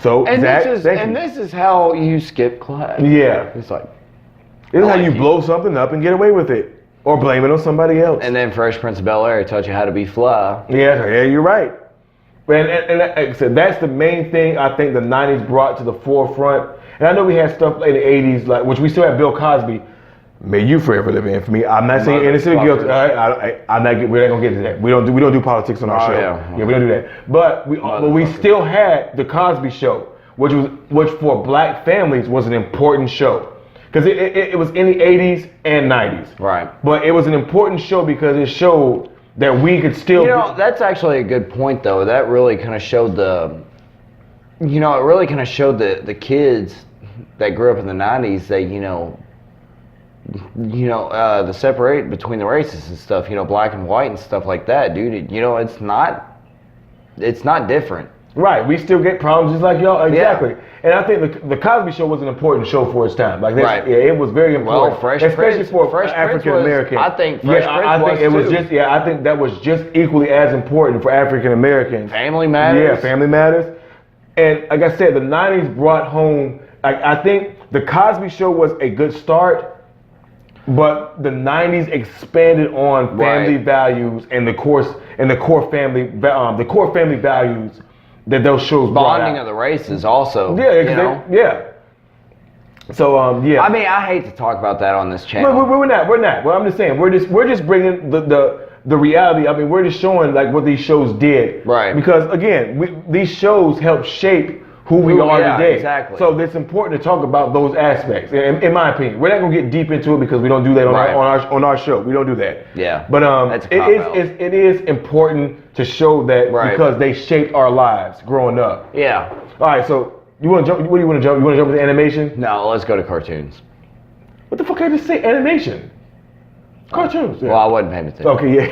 A: So
B: this is how you skip class.
A: Yeah.
B: It's like
A: this is how you blow something up and get away with it. Or blame it on somebody else.
B: And then Fresh Prince of Bel-Air taught you how to be fly.
A: Yeah, you're right. And like I said, that's the main thing I think the 90s brought to the forefront. And I know we had stuff in the 80s, like which we still have Bill Cosby. May you forever live in infamy. I'm not saying innocent or guilty. We're not gonna get to that. We don't do politics on our show. Yeah, we don't do that. But we still had the Cosby Show, which for black families was an important show because it was in the 80s and 90s.
B: Right.
A: But it was an important show because it showed that we could still.
B: You know, that's actually a good point though. That really kind of showed the kids that grew up in the 90s that the separate between the races and stuff, black and white and stuff like that, dude. It's not different.
A: Right. We still get problems just like y'all. Exactly. Yeah. And I think the Cosby Show was an important show for its time. Like, right. Yeah, it was very important.
B: Well,
A: especially for African Americans.
B: I think Fresh Prince
A: I think it was just. Yeah, I think that was just equally as important for African Americans.
B: Family Matters.
A: Yeah, Family Matters. And like I said, the 90s brought home. I think the Cosby Show was a good start. But the 90s expanded on family values and the core family values that those shows brought
B: Bonding
A: out.
B: of the races also.
A: Yeah, yeah. So yeah.
B: I mean, I hate to talk about that on this channel.
A: No, we're not. Well, I'm just saying we're just bringing the reality. I mean, we're just showing like what these shows did.
B: Right.
A: Because again, these shows help shape who we are today.
B: Exactly.
A: So it's important to talk about those aspects. In my opinion, we're not gonna get deep into it because we don't do that on our show. We don't do that.
B: Yeah.
A: But
B: That's a cop-out.
A: it is important to show that because they shaped our lives growing up.
B: Yeah.
A: All right. So you want to jump? What do you want to jump? You want to jump into animation?
B: No, let's go to cartoons.
A: What the fuck did I just say? Animation. Cartoons. Yeah.
B: Well, I wasn't paying attention.
A: Okay, yeah.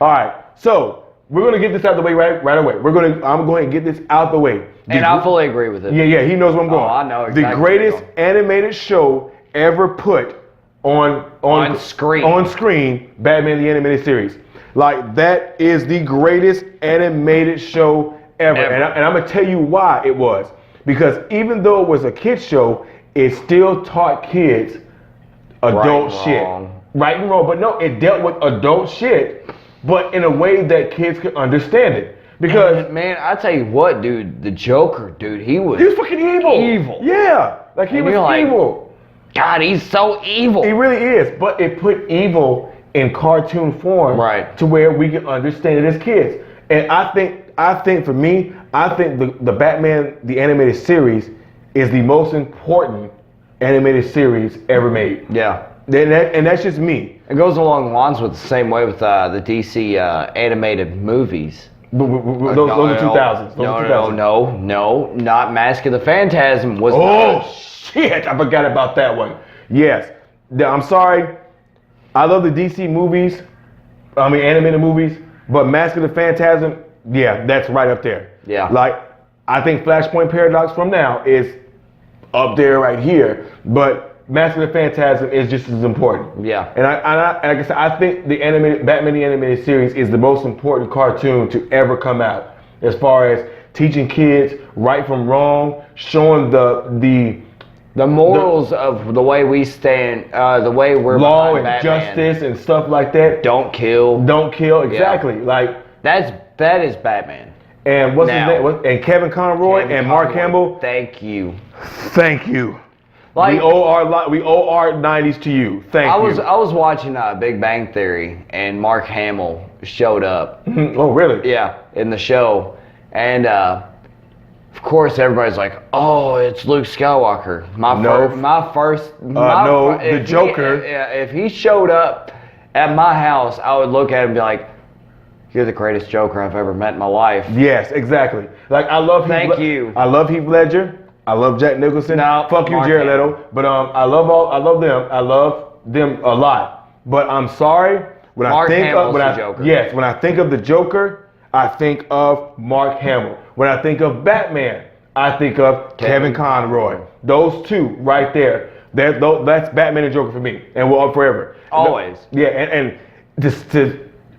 A: All right. So we're gonna get this out the way right away. I'm going to get this out the way.
B: And I fully agree with it.
A: Yeah. He knows where I'm going.
B: Oh, I know exactly.
A: The greatest animated show ever put on screen, Batman the Animated Series. Like that is the greatest animated show ever. And I'm gonna tell you why it was. Because even though it was a kids show, it still taught kids adult shit. Right and wrong. But no, it dealt with adult shit, but in a way that kids could understand it. Because
B: man, I tell you what, dude, the Joker, dude, he was
A: fucking evil. Yeah. Like he was evil.
B: God, he's so evil.
A: He really is. But it put evil in cartoon form to where we can understand it as kids. And I think for me, the Batman the Animated Series is the most important animated series ever made.
B: Yeah.
A: And that's just me.
B: It goes along the lines with the same way with the DC animated movies.
A: Those are 2000s.
B: No, not Mask of the Phantasm was.
A: Oh shit! I forgot about that one. Yes, I'm sorry. I love the DC movies. I mean animated movies, but Mask of the Phantasm, yeah, that's right up there.
B: Yeah.
A: Like I think Flashpoint Paradox from now is up there right here, but Mask of the Phantasm is just as important.
B: Yeah.
A: And like I said, I think the Batman the Animated Series is the most important cartoon to ever come out, as far as teaching kids right from wrong, showing the
B: morals of the way we stand, the way we're
A: law and
B: Batman.
A: justice and stuff like that.
B: Don't kill.
A: Exactly. Yeah. Like
B: that is Batman.
A: And what's his name? And Kevin Conroy and Mark Hamill.
B: Thank you.
A: Like, we owe our 90s to you. Thank you.
B: I was watching Big Bang Theory, and Mark Hamill showed up.
A: Oh, really?
B: Yeah, in the show, and of course everybody's like, "Oh, it's Luke Skywalker."
A: The Joker.
B: If he showed up at my house, I would look at him and be like, "You're the greatest Joker I've ever met in my life."
A: Yes, exactly. Like I love. I love Heath Ledger. I love Jack Nicholson.
B: No,
A: fuck you, Jared Leto. But I love them. I love them a lot. But I'm sorry when I think of the Joker. Yes, when I think of the Joker, I think of Mark Hamill. When I think of Batman, I think of Kevin Conroy. Those two right there. That's Batman and Joker for me, and will forever.
B: Always.
A: Yeah, and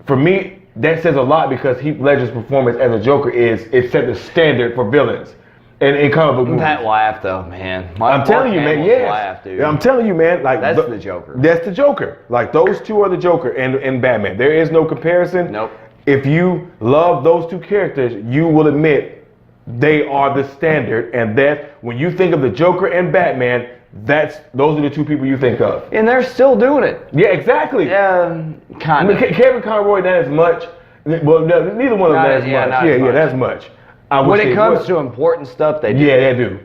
A: for me, that says a lot because Heath Ledger's performance as a Joker it set the standard for villains. In comic book movies.
B: That laugh though, man.
A: I'm telling you, man. Yes.
B: Laugh, dude.
A: I'm telling you, man. Like
B: that's the Joker.
A: That's the Joker. Like those two are the Joker and Batman. There is no comparison.
B: Nope.
A: If you love those two characters, you will admit they are the standard, and that when you think of the Joker and Batman, those are the two people you think of.
B: And they're still doing it.
A: Yeah, exactly.
B: Yeah, kind of.
A: Kevin Conroy, not as much. Well, neither one of them as much. Yeah, that's much.
B: When it comes to important stuff, they do.
A: Yeah, they do.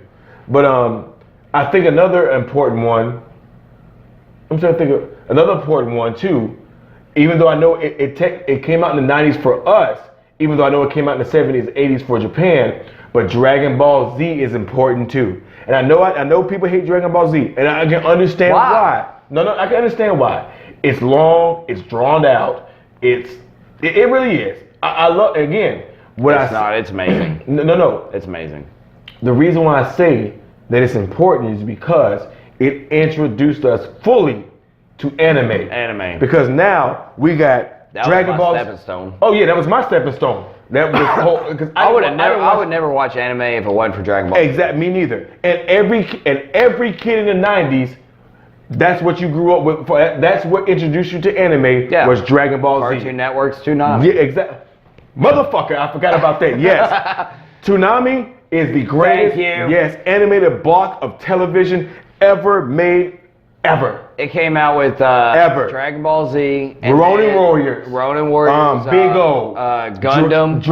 A: But I think another important one. I'm trying to think of another important one too. Even though I know it came out in the 90s for us, even though I know it came out in the 70s, 80s for Japan, but Dragon Ball Z is important too. And I know people hate Dragon Ball Z, and I can understand why. No, I can understand why. It's long, it's drawn out. It really is. I love again.
B: It's amazing.
A: No.
B: It's amazing.
A: The reason why I say that it's important is because it introduced us fully to anime. Because now we got Dragon Ball.
B: That was my stepping stone.
A: Oh yeah, that was my stepping stone. That was whole. Because
B: I would never watch anime if it wasn't for Dragon Ball.
A: Exactly, me neither. And every kid in the 90s That's what you grew up with. That's what introduced you to anime.
B: Yeah.
A: Was Dragon Ball Z.
B: Cartoon Network's Toonami.
A: Yeah, exactly. Motherfucker, I forgot about that. Yes, Toonami is the greatest, yes, animated block of television ever made, ever.
B: It came out with
A: Ever.
B: Dragon Ball Z, and
A: Ronin Warriors, Big O,
B: Gundam,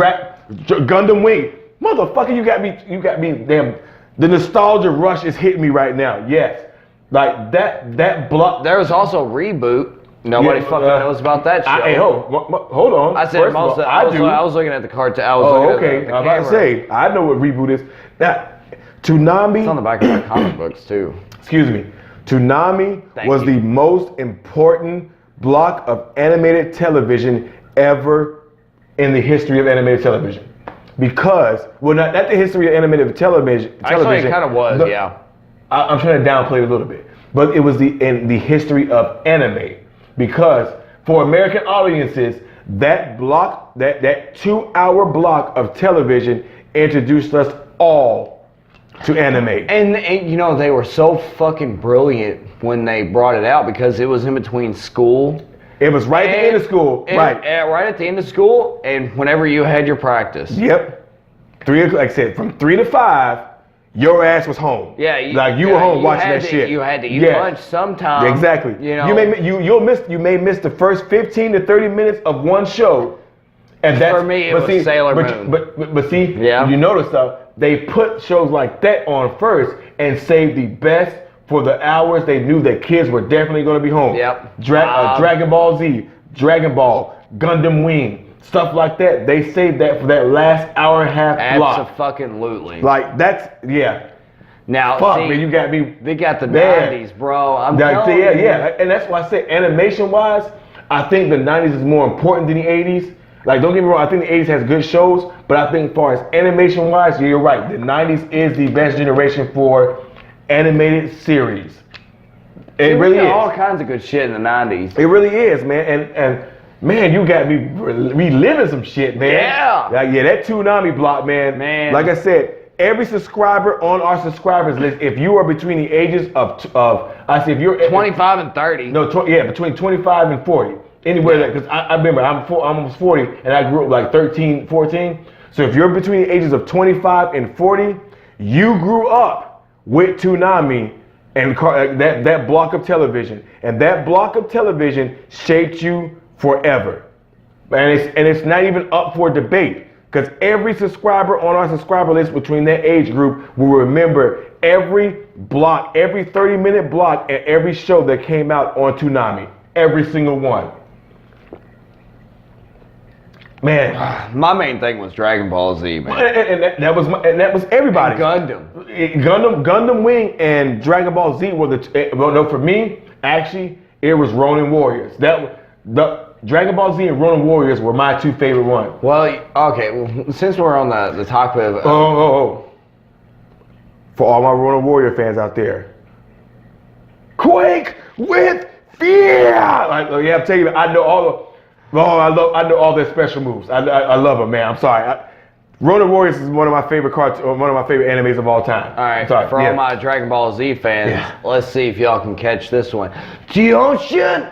A: Gundam Wing. Motherfucker, you got me. Damn, the nostalgia rush is hitting me right now. Yes, like that block.
B: There was also Reboot. Nobody fucking knows about that show.
A: Hey, hold on.
B: I said most of, I was looking at the cartoon. I was looking at the
A: I'm about to say, I know what Reboot is. Now, Toonami.
B: It's on the back of my comic books too.
A: Excuse me. Toonami was the most important block of animated television ever in the history of animated television. Because, well, not the history of animated television.
B: Actually, it kind of was, yeah.
A: I'm trying to downplay it a little bit. But it was in the history of anime. Because for American audiences, that block, that 2-hour block of television introduced us all to anime.
B: And you know, they were so fucking brilliant when they brought it out because it was in between school.
A: It was right at the end of school. Right
B: at the end of school and whenever you had your practice.
A: Yep. 3 o'clock, like I said, from 3 to 5, your ass was home.
B: Yeah,
A: you were home watching that shit.
B: You had to eat lunch sometime.
A: Exactly.
B: You know,
A: you may miss the first 15 to 30 minutes of one show. And that's,
B: for me, it was Sailor Moon.
A: But see, you notice though, they put shows like that on first and saved the best for the hours they knew that kids were definitely going to be home.
B: Yep.
A: Dragon Ball Z, Dragon Ball, Gundam Wing. Stuff like that, they saved that for that last hour and a half block.
B: Absolutely.
A: Like that's
B: Now,
A: fuck,
B: see,
A: man, you got me.
B: They got the 90s, bro. I'm telling you.
A: Yeah, and that's why I say animation-wise, I think the 90s is more important than the 80s. Like, don't get me wrong, I think the 80s has good shows, but I think as far as animation-wise, you're right. The 90s is the best generation for animated series. It really is.
B: All kinds of good shit in the 90s.
A: It really is, man, and man, you got me reliving some shit, man.
B: Yeah.
A: That Toonami block, man. Like I said, every subscriber on our subscribers list, if you are between the ages of I say if you're
B: 25 and 30.
A: No, between 25 and 40. Anywhere that, because I remember I'm almost 40 and I grew up like 13, 14. So if you're between the ages of 25 and 40, you grew up with Toonami and that block of television. And that block of television shaped you forever. And it's not even up for debate. Because every subscriber on our subscriber list between that age group will remember every block, every 30-minute block, and every show that came out on Toonami. Every single one. Man,
B: my main thing was Dragon Ball Z, man.
A: And that was everybody. Gundam Wing and Dragon Ball Z were for me, actually, it was Ronin Warriors. Dragon Ball Z and Ronin Warriors were my two favorite ones.
B: Well, okay, since we're on the topic of...
A: For all my Ronin Warrior fans out there. Quake with fear! I'm telling you, I know I know all their special moves. I love them, man. I'm sorry. Ronin Warriors is one of my favorite animes of all time.
B: All right, for all my Dragon Ball Z fans, let's see if y'all can catch this one. Jionshin!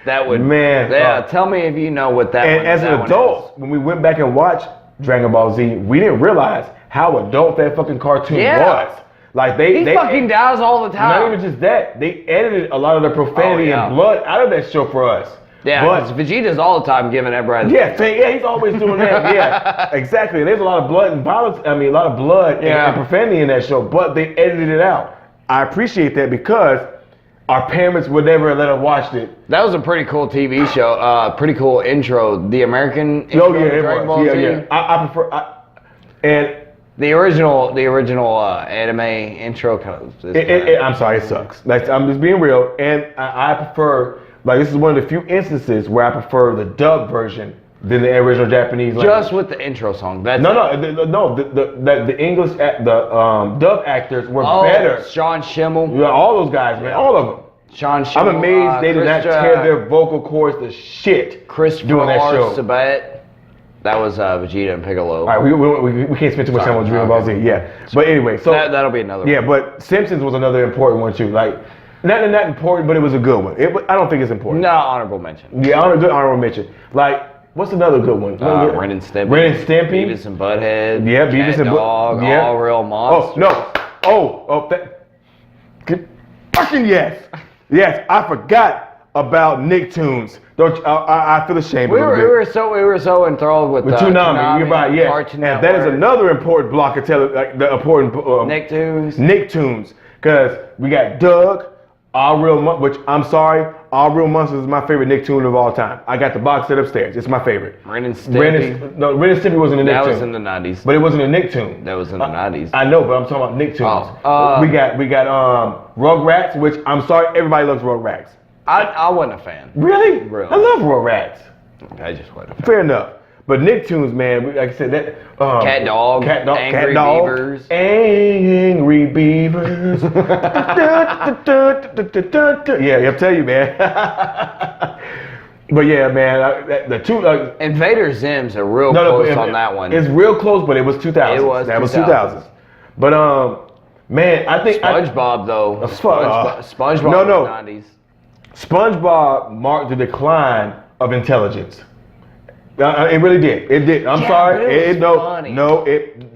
B: That would,
A: man.
B: Yeah, tell me if you know what that.
A: And as an adult, when we went back and watched Dragon Ball Z, we didn't realize how adult that fucking cartoon was. Like he
B: fucking dies all the time.
A: Not even just that, they edited a lot of the profanity and blood out of that show for us.
B: Yeah, but Vegeta's all the time giving everybody.
A: Yeah, he's always doing that. Yeah, exactly. There's a lot of blood and violence. I mean, a lot of blood and profanity in that show, but they edited it out. I appreciate that because our parents would never let us watch it.
B: That was a pretty cool TV show. Pretty cool intro. The American intro to Dragon Ball Z.
A: Yeah. I prefer. And
B: the original anime intro kind of.
A: I'm sorry, it sucks. Like, I'm just being real, and I prefer. Like, this is one of the few instances where I prefer the dub version than the original Japanese language.
B: Just with the intro song. That's
A: the English, dub actors were better.
B: Sean Schimmel.
A: Yeah, all those guys, man, all of them.
B: Sean Schimmel.
A: I'm amazed they did not tear their vocal cords to shit
B: Chris
A: doing that show.
B: Sabat. That was Vegeta and Piccolo.
A: All right, we can't spend too much time on Dragon Ball Z. Yeah, but anyway, so
B: that'll be another.
A: Yeah,
B: one.
A: but Simpsons was another important one too. Like, not important, but it was a good one. I don't think it's important.
B: No, honorable mention.
A: Yeah, honorable mention. Like, what's another good one?
B: Ren and Stimpy.
A: Ren and Stimpy.
B: Beavis and Butthead.
A: Yeah, Beavis and
B: Dog.
A: Yeah.
B: All Real Monsters.
A: Oh no. Good. Fucking yes. Yes, I forgot about Nicktoons. Don't I feel ashamed
B: We
A: a little bit.
B: we were so enthralled with
A: Toonami. You're right. Yes,
B: Cartoon
A: and that is
B: Network,
A: another important block of the important
B: Nicktoons.
A: Nicktoons, because we got Doug, which I'm sorry, All Real Monsters is my favorite Nicktoon of all time. I got the box set upstairs. It's my favorate.
B: Ren and Stimpy.
A: Ren and Stimpy wasn't a Nicktoon.
B: That was in the 90s.
A: But it wasn't a Nicktoon.
B: That was in the 90s.
A: I know, but I'm talking about Nicktoons.
B: Oh,
A: we got Rugrats, which I'm sorry, everybody loves Rugrats.
B: I wasn't a fan.
A: Really?
B: Really.
A: I love Rugrats.
B: I just wasn't a fan.
A: Fair enough. But Nicktoons, man, like I said, that
B: Cat Dog, Angry Beavers.
A: Angry Beavers. Yeah, I'll tell you, man. But yeah, man, the two.
B: Invader Zim's are real close on that one.
A: It's real close, but it was 2000.
B: It was
A: that
B: 2000s.
A: was 2000. But man, I think
B: SpongeBob though. SpongeBob
A: no,
B: in the 90s.
A: SpongeBob marked the decline of intelligence. It really did. It did. I'm sorry.
B: Funny.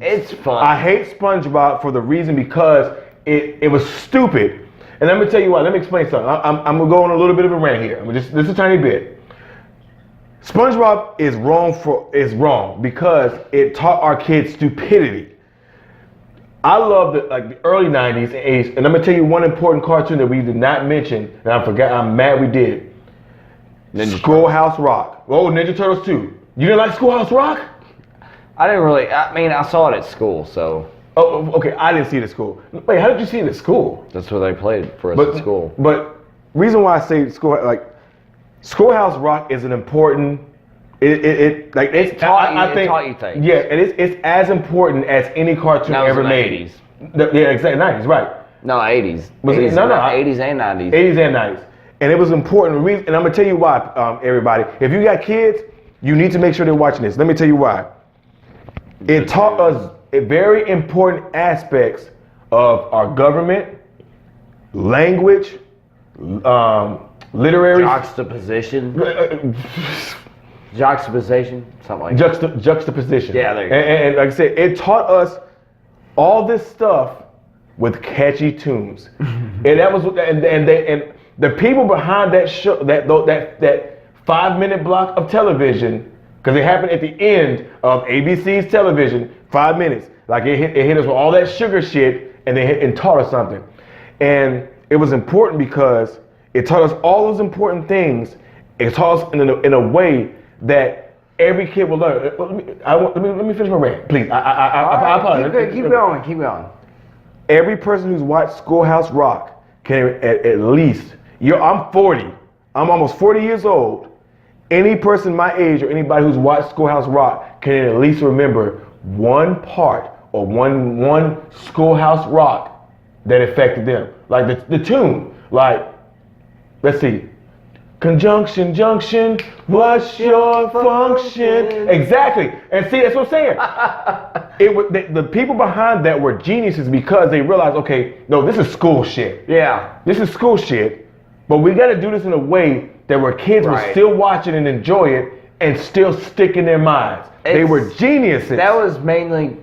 B: It's fun.
A: I hate SpongeBob for the reason because it was stupid. And let me tell you why. Let me explain something. I'm gonna go on a little bit of a rant here. Just a tiny bit. SpongeBob is wrong because it taught our kids stupidity. I love the early 90s and 80s, and I'm gonna tell you one important cartoon that we did not mention, and I'm mad we did. Schoolhouse Rock. Oh, Ninja Turtles 2. You didn't like Schoolhouse Rock?
B: I didn't really. I mean, I saw it at school, so.
A: Oh, okay. I didn't see it at school. Wait, how did you see it at school?
B: That's what they played for us at school.
A: But reason why I say Schoolhouse Rock is an important. It taught you things. Yeah, and it's as important as any cartoon ever made.
B: 80s.
A: Yeah, exactly. 90s, right?
B: No, 80s.
A: Was it? No,
B: 80s and 90s.
A: 80s and 90s. And it was important. And I'm gonna tell you why, everybody. If you got kids, you need to make sure they're watching this. Let me tell you why. It taught us very important aspects of our government, language, literary.
B: Juxtaposition, something like that.
A: Juxtaposition.
B: Yeah, there you go.
A: And like I said, it taught us all this stuff with catchy tunes. And that was and the people behind that show, that 5-minute block of television, because it happened at the end of ABC's television, 5 minutes. Like it hit us with all that sugar shit, and taught us something. And it was important because it taught us all those important things. It taught us in a way that every kid will learn. Let me finish my rant, please. I apologize.
B: Keep going.
A: Every person who's watched Schoolhouse Rock can at least. I'm 40. I'm almost 40 years old. Any person my age or anybody who's watched Schoolhouse Rock can at least remember one part or one Schoolhouse Rock that affected them. Like the tune. Like, let's see. Conjunction, junction, what's your function? Exactly. And see, that's what I'm saying. The people behind that were geniuses because they realized, okay, no, this is school shit.
B: Yeah.
A: This is school shit, but we got to do this in a way that where kids will still watch it and enjoy it and still stick in their minds. They were geniuses.
B: That was mainly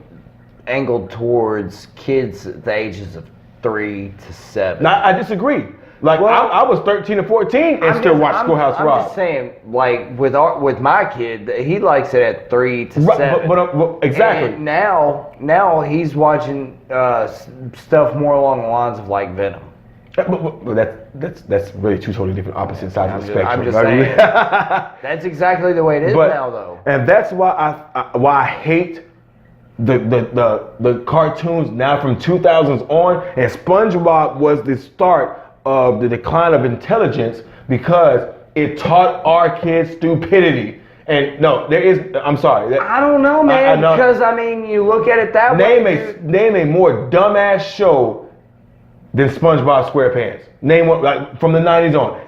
B: angled towards kids at the ages of 3 to 7.
A: Now, I disagree. Like, I was 13 or 14 and still watched Schoolhouse Rock.
B: I'm just saying, like, with my kid, he likes it at 3 to 7.
A: But exactly.
B: And now he's watching stuff more along the lines of, like, Venom.
A: But that's really two totally different opposite sides of the spectrum.
B: I'm just saying. That's exactly the way it is now, though.
A: And that's why I hate the cartoons now from 2000s on. And SpongeBob was the start of the decline of intelligence because it taught our kids stupidity. And no, I'm sorry.
B: I don't know, man, because I mean, you look at it that way.
A: Name a more dumbass show than SpongeBob SquarePants. Name one, like from the 90s on.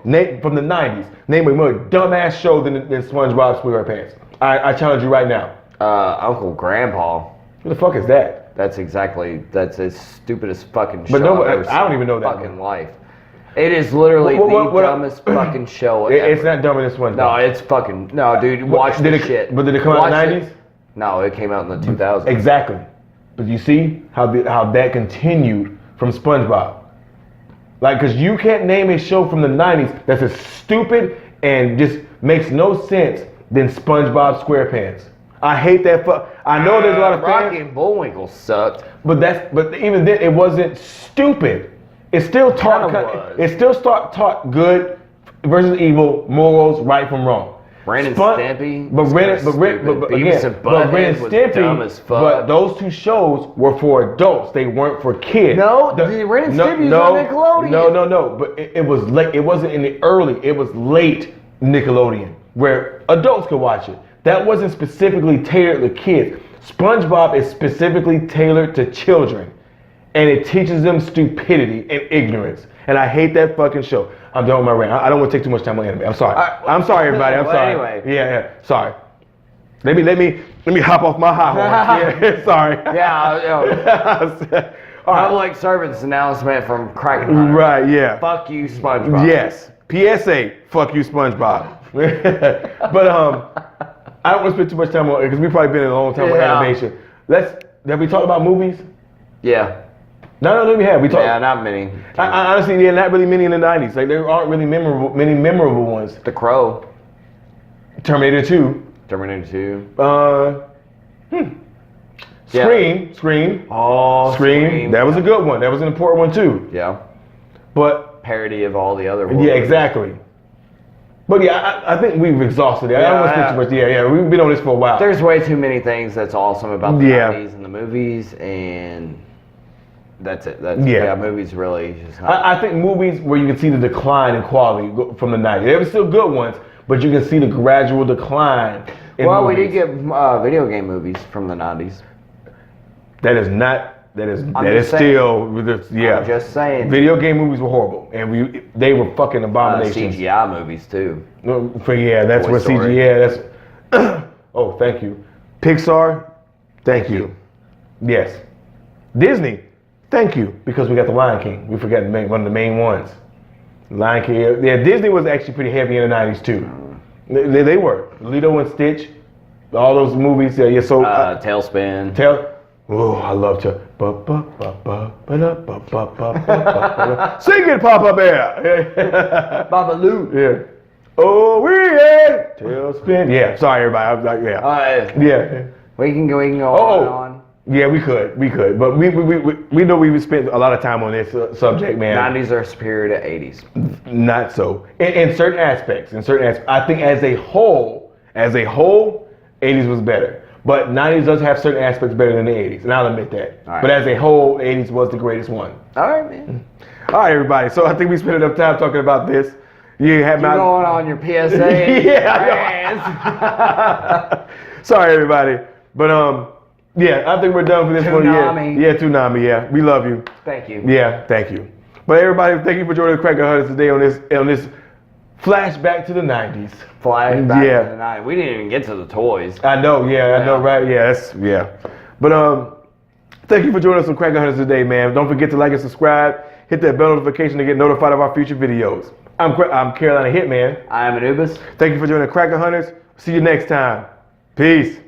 A: From the 90s. Name a more dumbass show than SpongeBob SquarePants. I challenge you right now.
B: Uncle Grandpa.
A: Who the fuck is that?
B: That's as stupid as fucking show
A: But no,
B: I've ever
A: I don't
B: seen
A: even know
B: in
A: that
B: fucking life. It is literally the dumbest fucking show ever.
A: It's not dumber than SpongeBob.
B: No, it's fucking no, dude. Watch
A: did
B: this
A: it,
B: shit.
A: But did it come out in the 90s?
B: No, it came out in the 2000s.
A: Exactly. But you see how that continued from SpongeBob. Like, because you can't name a show from the 90s that's as stupid and just makes no sense than SpongeBob SquarePants. I hate that I know there's a lot of fans.
B: Rocky and Bullwinkle sucked.
A: But even then, it wasn't stupid. It still taught taught good versus evil, morals, right from wrong.
B: Ren and Stimpy.
A: But Ren and Stimpy.
B: Dumb as fuck.
A: But those two shows were for adults. They weren't for kids.
B: No, Ren and Stimpy was on Nickelodeon.
A: No. But it was late. It wasn't in the early. It was late Nickelodeon where adults could watch it. That wasn't specifically tailored to kids. SpongeBob is specifically tailored to children. And it teaches them stupidity and ignorance. And I hate that fucking show. I'm done with my rant. I don't want to take too much time on anime. I'm sorry. I'm sorry, everybody. I'm sorry.
B: Anyway.
A: Yeah. Sorry. Let me hop off my high horse. Yeah, sorry.
B: Yeah. Public service announcement from Kraken Hunter.
A: Right. Yeah.
B: Fuck you, SpongeBob.
A: Yes. PSA. Fuck you, SpongeBob. But I don't want to spend too much time on it because we've probably been in a long time with animation. Have we talked about movies?
B: Yeah.
A: No, we have. We talked.
B: Yeah, not many.
A: Honestly, not really many in the 90s. Like, there aren't really many memorable ones.
B: The Crow.
A: Terminator 2.
B: Terminator 2.
A: Scream.
B: Oh,
A: Scream. That was a good one. That was an important one too.
B: Yeah.
A: But
B: parody of all the other ones.
A: Yeah, exactly. But yeah, I think we've exhausted it. I don't want to speak too much. Yeah. We've been on this for a while.
B: There's way too many things that's awesome about the 90s and the movies, and that's it. Movies really just.
A: I think movies where you can see the decline in quality from the 90s. There were still good ones, but you can see the gradual decline.
B: We did get video game movies from the 90s.
A: That is still.
B: I'm just saying.
A: Video game movies were horrible, and they were fucking abominations.
B: CGI movies too.
A: That's where CGI. That's. Oh, thank you. Pixar, thank you. Yes. Disney, thank you, because we got the Lion King. We forgot one of the main ones. Lion King. Yeah, Disney was actually pretty heavy in the 90s too. They were. Lilo and Stitch, all those movies. Yeah. So.
B: Tailspin.
A: Oh, I love to. Sing it, Papa Bear.
B: Babaloo.
A: Yeah. Oh, yeah. Tailspin. Yeah. Sorry, everybody. I was like, yeah. Yeah.
B: We can go on.
A: Yeah, we could. But we know we've spent a lot of time on this subject, man.
B: 90s are superior to 80s.
A: Not so. In certain aspects. I think as a whole, 80s was better. But 90s does have certain aspects better than the 80s, and I'll admit that. Right. But as a whole, 80s was the greatest one.
B: All right, man.
A: All right, everybody. So I think we spent enough time talking about this. You have
B: going on your PSA.
A: Yeah. Sorry, everybody. But I think we're done for this one. Yeah, Toonami. Yeah, we love you.
B: Thank you.
A: Yeah, thank you. But everybody, thank you for joining the Cracker Hunters today on this flashback to the 90s.
B: Flashback to the 90s. We didn't even get to the toys.
A: I know, I know, right? Yeah, But thank you for joining us on Cracker Hunters today, man. Don't forget to like and subscribe. Hit that bell notification to get notified of our future videos. I'm Carolina Hitman.
B: I am Anubis.
A: Thank you for joining Cracker Hunters. See you next time. Peace.